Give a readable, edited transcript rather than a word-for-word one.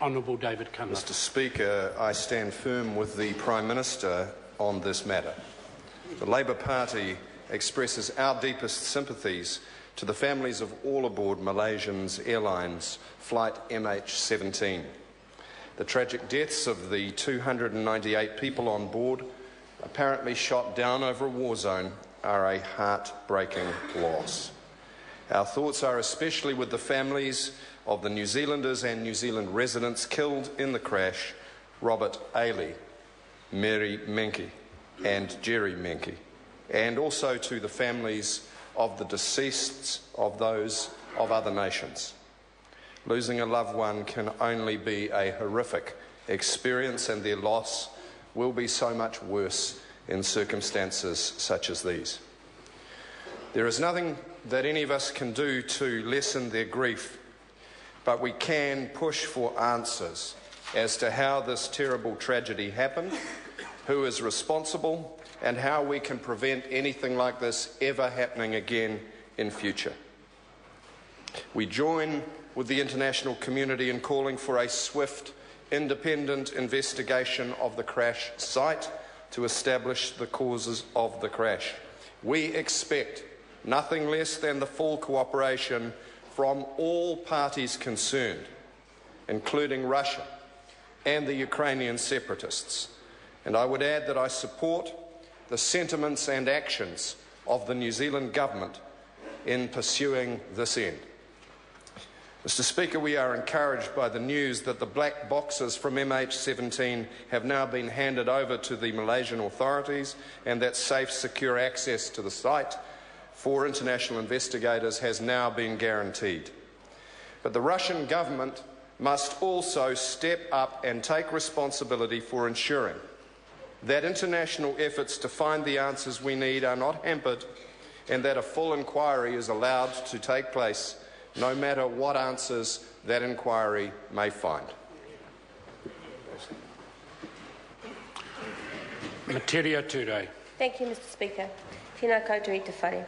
Honourable David Cunliffe. Mr Speaker, I stand firm with the Prime Minister on this matter. The Labour Party expresses our deepest sympathies to the families of all aboard Malaysian Airlines flight MH17. The tragic deaths of the 298 people on board, apparently shot down over a war zone, are a heartbreaking loss. Our thoughts are especially with the families of the New Zealanders and New Zealand residents killed in the crash, Robert Ailey, Mary Menke and Jerry Menke, and also to the families of the deceased of those of other nations. Losing a loved one can only be a horrific experience, and their loss will be so much worse in circumstances such as these. There is nothing that any of us can do to lessen their grief, but we can push for answers as to how this terrible tragedy happened, who is responsible, and how we can prevent anything like this ever happening again in future. We join with the international community in calling for a swift, independent investigation of the crash site to establish the causes of the crash. We expect nothing less than the full cooperation from all parties concerned, including Russia and the Ukrainian separatists. And I would add that I support the sentiments and actions of the New Zealand government in pursuing this end. Mr Speaker, we are encouraged by the news that the black boxes from MH17 have now been handed over to the Malaysian authorities, and that safe, secure access to the site for international investigators has now been guaranteed. But the Russian government must also step up and take responsibility for ensuring that international efforts to find the answers we need are not hampered, and that a full inquiry is allowed to take place, no matter what answers that inquiry may find. Materia Ture. Thank you, Mr Speaker. Tēnā koutou i te whare.